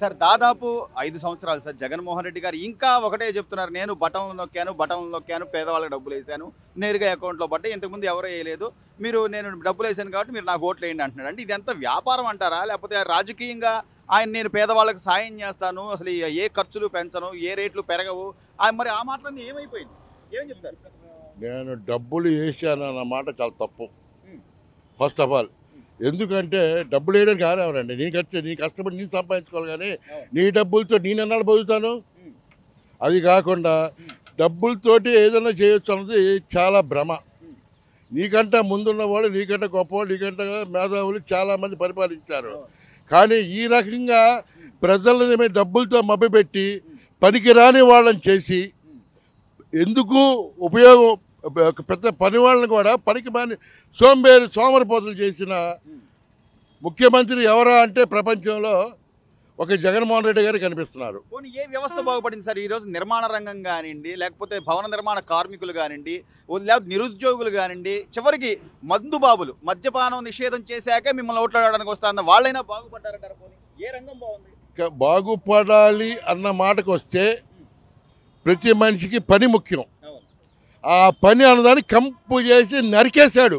Sir దాదాపు 5 సంవత్సరాలు sir Jaganmohan Reddy గారు ఇంకా ఒకటే చెప్తున్నారు. నేను బటన్లు నొక్కాను పేదవాళ్ళకి డబ్బులేసాను. నేరుగా అకౌంట్‌లో పడ్డాయి. ఇంతకుముందు ఎవరు ఎయలేదు. నేను డబ్బులేసాను కాబట్టి మీరు నాకు ఓట్లేయండి అంటున్నాడు. అంటే ఇదంతా వ్యాపారం అంటారా? లేకపోతే రాజకీయంగా నేను పేదవాళ్ళకి సాయం చేస్తాను. అసలు ఏ ఖర్చులు పెంచను. ఏ రేట్లు పెరగవు. మరి ఆ మాటలన్నీ ఏమైపోయింది? ఏం చెప్తారు? నేను డబ్బులు వేసానన్న మాట చాలా తప్పు. హ్మ్. ఫస్ట్ ఆఫ్ ఆల్ ఎందుకంటే డబ్బులు వేయడానికి ఆరేవరండి. నీ కష్టపడి నేను సంపాదించుకోవాలి కానీ నీ డబ్బులతో నేను ఎన్నాళ్ళు బతుకుతాను. హ్మ్. అది కాకుండా హ్మ్. డబ్బులతోటి ఏదైనా చేయొచ్చు అన్నది చాలా భ్రమ. హ్మ్. నీకంటే ముందున్న వాళ్ళు, నీకంటే గొప్పవాళ్ళు, నీకంటే మేధావులు చాలామంది పరిపాలించారు. అవును. కానీ ఈ రకంగా ప్రజలని డబ్బులతో మభ్యపెట్టి పనికిరాని వాళ్ళని చేసి ఎందుకు ఉపయోగం ఒక పెద్ద పని వాళ్ళని కూడా పనికి మాని సోమరిపోతులు చేసిన ముఖ్యమంత్రి ఎవరా అంటే ప్రపంచంలో ఒక జగన్మోహన్ రెడ్డి గారు కనిపిస్తున్నారు. పోనీ ఏ వ్యవస్థ బాగుపడింది సార్? ఈరోజు నిర్మాణ రంగం కానివ్వండి, లేకపోతే భవన నిర్మాణ కార్మికులు కానివ్వండి, లేకపోతే నిరుద్యోగులు కానివ్వండి, చివరికి మందుబాబులు మద్యపానం నిషేధం చేశాకే మిమ్మల్ని ఓట్లాడడానికి వస్తారన్న వాళ్ళైనా బాగుపడ్డారంటారు. పోనీ ఏ రంగం బాగుంది? ఇక బాగుపడాలి అన్న మాటకు వస్తే ప్రతి మనిషికి పని ముఖ్యం. ఆ పని అన్నదాన్ని కంపు చేసి నరికేశాడు.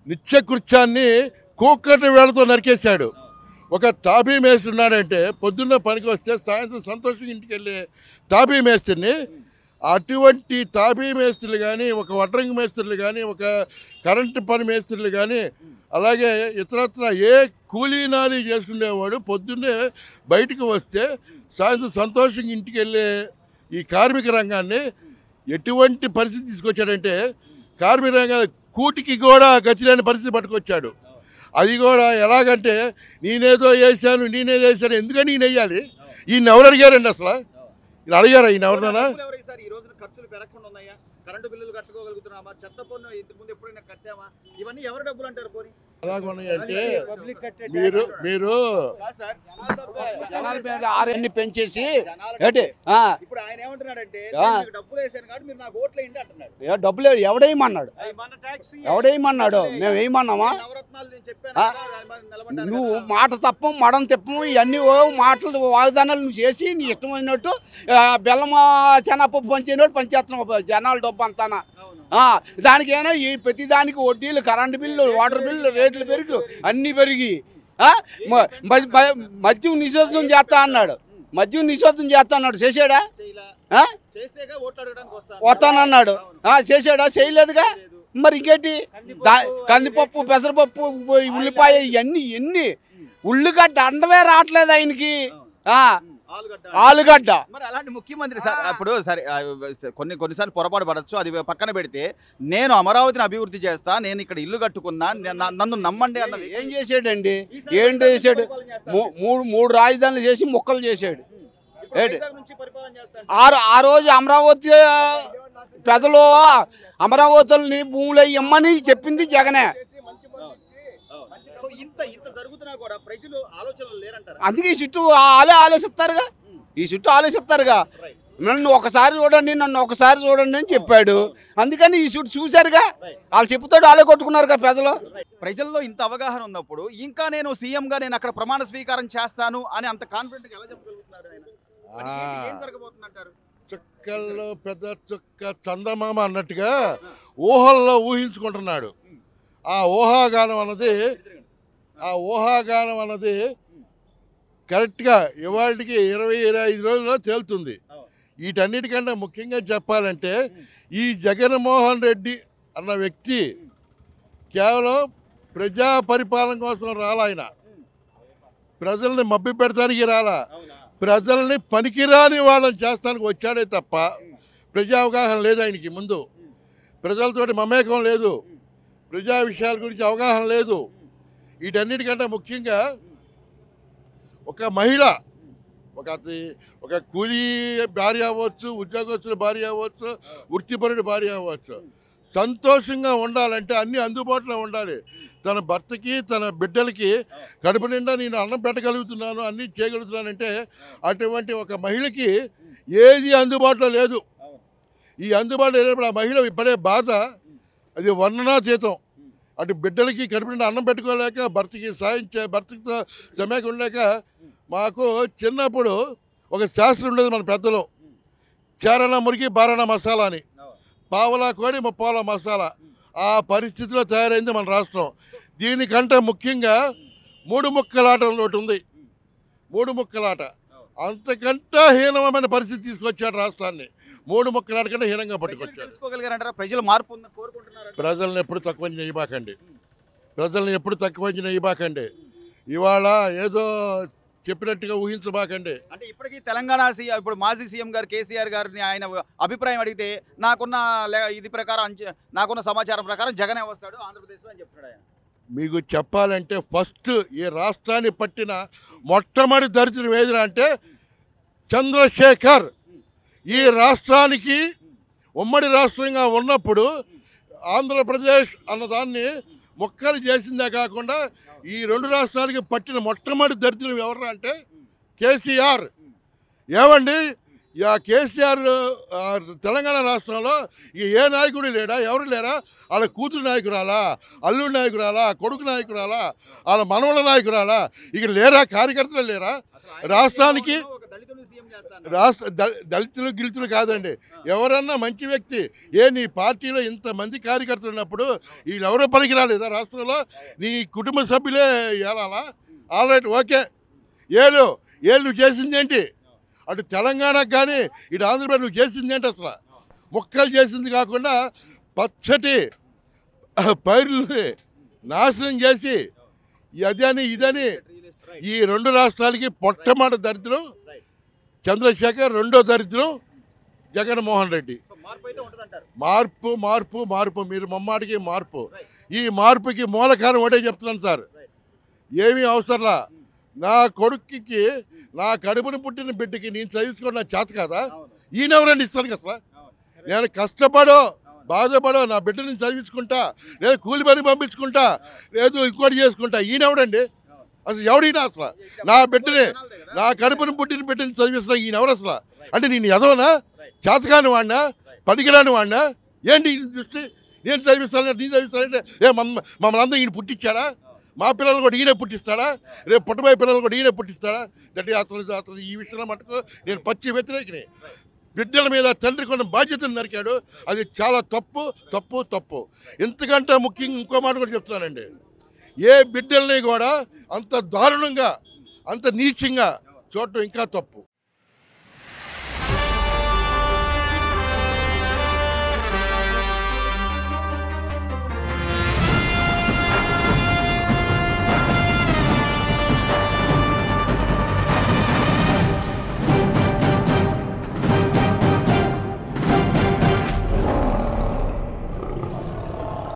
నిత్యకృత్యాన్ని కూకటి వేళతో నరికేశాడు. ఒక తాబీ మేస్త్రి ఉన్నాడంటే పొద్దున్న పనికి వస్తే సాయంత్రం సంతోషంగా ఇంటికి వెళ్ళే తాబీ మేస్త్రిని, అటువంటి తాబీ మేస్త్రులు కానీ, ఒక వడ్రంగి మేస్త్రులు కానీ, ఒక కరెంటు పని మేస్త్రులు కానీ, అలాగే ఇతరత్ర ఏ కూలీనాలి చేసుకునేవాడు పొద్దున్నే బయటకు వస్తే సాయంత్రం సంతోషంగా ఇంటికి వెళ్ళే ఈ కార్మిక రంగాన్ని ఎటువంటి పరిస్థితి తీసుకొచ్చాడంటే కార్మిక రంగ కూటికి కూడా గతిలేని పరిస్థితి పట్టుకొచ్చాడు. అది కూడా ఎలాగంటే నేనేదో వేసాను ఎందుకని నేను వేయాలి? ఈయన ఎవరు అడిగారండి అసలు? ఇలా అడిగారా ఈయన ఎవరినైనా? ఈ రోజున ఖర్చులు పెరగకుండా ఉన్నాయా? కరెంటు బిల్లులు కట్టుకోగలుగుతున్నామా? చెత్త పన్ను ఇంతకుముందు ఎప్పుడైనా కట్టామా? ఇవన్నీ ఎవరు డబ్బులు అంటారు? పోనీ ఎలాగున్నాయంటే మీరు ఆర్ఎన్ని పెంచేసి ఇప్పుడు ఆయన ఏమంటున్నాడంటే డబ్బులు వేసాను కాబట్టి మీరు నాకు ఓట్లు వేయండి అంటున్నాడు. డబ్బులు ఎవడేయమన్నాడు? మేము వేయమన్నామా? నవరత్నాలు నేను చెప్పాను. నువ్వు మాట తప్పం మడం తెప్పం ఇవన్నీ మాటలు వాగ్దానాలు నువ్వు చేసి నీ ఇష్టమైనట్టు బెల్లం చెనపప్పు పంచేనట్టు పంచేస్తున్నావు జనాల డబ్బు అంతానా. దానికి ఏమైనా ఈ ప్రతి దానికి వడ్డీలు, కరెంటు బిల్లు, వాటర్ బిల్లు, రేట్లు పెరిగి అన్నీ పెరిగి మద్యం నిషేధం చేస్తా అన్నాడు. చేసాడా? వస్తానన్నాడు. చేసాడా? చేయలేదుగా. మరి ఇంకేంటి? కందిపప్పు, పెసరపప్పు, ఉల్లిపాయ ఇవన్నీ ఎన్ని ఉల్లిగడ్డ అండవే రావట్లేదు ఆయనకి. ఆలుగడ్డ. మరి అలాంటి ముఖ్యమంత్రి సార్ అప్పుడు సరే కొన్నిసార్లు పొరపాటు పడచ్చు, అది పక్కన పెడితే నేను అమరావతిని అభివృద్ధి చేస్తా, నేను ఇక్కడ ఇల్లు కట్టుకున్నా, నన్ను నమ్మండి అన్న ఏం చేశాడండి? ఏం చేశాడు? మూడు రాజధానులు చేసి మొక్కలు చేశాడు. ఆ రోజు అమరావతి ప్రజలు అమరావతిని భూములు ఇమ్మని చెప్పింది జగనే. అందుకే ఈ చుట్టూ ఆలోచిస్తారుగా. నన్ను ఒకసారి చూడండి అని చెప్పాడు. అందుకని ఈ చుట్టూ చూశారుగా. వాళ్ళు చెప్పుతాడు వాళ్ళే కొట్టుకున్నారుగా ప్రజలు. ప్రజల్లో ఇంత అవగాహన ఉన్నప్పుడు ఇంకా నేను సీఎంగా నేను అక్కడ ప్రమాణ స్వీకారం చేస్తాను అని అంత కాన్ఫిడెంట్ ఎలా చెప్పగలుగుతున్నారు? చుక్కల్లో పెద్ద చుక్క చందమామ అన్నట్టుగా ఊహల్లో ఊహించుకుంటున్నాడు. ఆ ఊహాగానం అన్నది కరెక్ట్గా ఇవాళకి 20-25 రోజుల్లో తేలుతుంది. వీటన్నిటికన్నా ముఖ్యంగా చెప్పాలంటే ఈ జగన్మోహన్ రెడ్డి అన్న వ్యక్తి కేవలం ప్రజా పరిపాలన కోసం రాలాయన. ప్రజల్ని మభ్య పెడతానికి రాలా. ప్రజల్ని పనికిరాని వాళ్ళని చేస్తానికి వచ్చాడే తప్ప ప్రజా అవగాహన లేదు ఆయనకి. ముందు ప్రజలతోటి మమేకం లేదు, ప్రజా విషయాల గురించి అవగాహన లేదు. వీటన్నిటికంటే ముఖ్యంగా ఒక మహిళ, ఒక కూలీ భార్య అవ్వచ్చు, ఉద్యోగస్తుల భార్య అవ్వచ్చు, వృత్తిపరుడి భార్య అవ్వచ్చు, సంతోషంగా ఉండాలంటే అన్నీ అందుబాటులో ఉండాలి. తన భర్తకి, తన బిడ్డలకి కడుపు నిండా నేను అన్నం పెట్టగలుగుతున్నాను, అన్నీ చేయగలుగుతున్నానంటే అటువంటి ఒక మహిళకి ఏది అందుబాటులో లేదు. ఈ అందుబాటులో లేనప్పుడు ఆ మహిళ పడే బాధ అది వర్ణనాతీతం. అటు బిడ్డలకి కడుపు నిండా అన్నం పెట్టుకోలేక భర్తకి భర్తతో సమ్యాక ఉండలేక మాకు చిన్నప్పుడు ఒక శాస్త్రం ఉండేది మన పెద్దలు, చారణ మురికి బారణ మసాలా అని, పావలా కోడి ముప్పాల మసాలా. ఆ పరిస్థితిలో తయారైంది మన రాష్ట్రం. దీనికంటే ముఖ్యంగా మూడు ముక్కలాట ఒకటి ఉంది. మూడు ముక్కలాట అంతకంటే హీనమైన పరిస్థితి తీసుకొచ్చాడు రాష్ట్రాన్ని. మూడు ముక్కలాట కంటే హీనంగా పట్టుకొచ్చాడు. తెలుసుకోగలిగారంటారా? ప్రజలు మార్పు ఉందని కోరుకుంటున్నారు. ప్రజల్ని ఎప్పుడు తక్కువ ఇవ్వకండి, ప్రజల్ని ఎప్పుడు తక్కువ ఇవ్వకండి. ఇవాళ ఏదో చెప్పినట్టుగా ఊహించబాకండి. అంటే ఇప్పటికీ తెలంగాణ ఇప్పుడు మాజీ సీఎం గారు కేసీఆర్ గారిని ఆయన అభిప్రాయం అడిగితే నాకున్న సమాచారం ప్రకారం జగనే వస్తాడు ఆంధ్రప్రదేశ్లో అని చెప్తున్నాడు ఆయన. మీకు చెప్పాలంటే ఫస్ట్ ఈ రాష్ట్రాన్ని పట్టిన మొట్టమొదటి దరిద్రం ఏదిరా అంటే చంద్రశేఖర్. ఈ రాష్ట్రానికి ఉమ్మడి రాష్ట్రంగా ఉన్నప్పుడు ఆంధ్రప్రదేశ్ అన్నదాన్ని మొక్కలు చేసిందే కాకుండా ఈ రెండు రాష్ట్రాలకి పట్టిన మొట్టమొదటి దరిద్రం ఎవరు అంటే కేసీఆర్. ఏమండి కేసీఆర్ తెలంగాణ రాష్ట్రంలో ఏ నాయకుడు లేడా? ఎవరు లేరా? వాళ్ళ కూతురు నాయకురాలా, అల్లుడు నాయకురాలా, కొడుకు నాయకురాలా, వాళ్ళ మనవల నాయకురాలా? ఇక లేరా? కార్యకర్తలు లేరా? రాష్ట్రానికి దళితులు గిలితులు కాదండి, ఎవరన్నా మంచి వ్యక్తి. నీ పార్టీలో ఇంతమంది కార్యకర్తలు ఉన్నప్పుడు వీళ్ళెవరో పనికిరాలేదా రాష్ట్రంలో? నీ కుటుంబ సభ్యులే ఏలాలా? Alright, okay. ఏళ్ళు నువ్వు చేసింది ఏంటి? అటు తెలంగాణకు కానీ ఇటు ఆంధ్రప్రదేశ్ నువ్వు చేసింది ఏంటి? అసలు మొక్కలు చేసింది కాకుండా పచ్చటి పైర్లని నాశనం చేసి అదని ఇదని ఈ రెండు రాష్ట్రాలకి మొట్టమొదటి దరిద్రం చంద్రశేఖర్, రెండో దరిద్రం జగన్మోహన్ రెడ్డి. మార్పు మార్పు మార్పు, మీరు మమ్మాటికి మార్పు. ఈ మార్పుకి మూలకారం ఒకటే చెప్తున్నాను సార్, ఏమీ అవసరంలా. నా కొడుక్కి, నా కడుపుని పుట్టిన బిడ్డకి నేను చదివించుకోవడం నాకు చేత కదా. ఈయనెవరండి ఇస్తాను అసలు? నేను కష్టపడో బాధపడో నా బిడ్డని చదివించుకుంటా, లేదు కూలి పని పంపించుకుంటా, లేదు ఇంకోటి చేసుకుంటా. ఈయనెవడండి అసలు? ఎవడైనా అసలు నా బిడ్డని, నా కడుపుని పుట్టిన బిడ్డని చదివిస్తున్నా ఈయనెవరు అసలు? అంటే నేను ఎదవనా? చేతకాని వాడినా? పనికిరాని వాడినా? ఏంటి దృష్టి? నేను చదివిస్తానంటే నేను చదివిస్తానంటే మమ్మల్ని అందరూ ఈయన పుట్టించాడా? మా పిల్లలు కూడా ఈయన పుట్టిస్తాడా? రేపు పుట్టబోయే పిల్లలు కూడా ఈయన పుట్టిస్తాడా? అంటే అతను ఈ విషయంలో మటుకు నేను పచ్చి వ్యతిరేకిని. బిడ్డల మీద తండ్రి కొన్న బాధ్యతను నరికాడు, అది చాలా తప్పు తప్పు తప్పు. ఇంతకంటే ముఖ్యంగా ఇంకో మాట కూడా చెప్తున్నానండి, ఏ బిడ్డల్ని కూడా అంత దారుణంగా, అంత నీచంగా చూడటం ఇంకా తప్పు.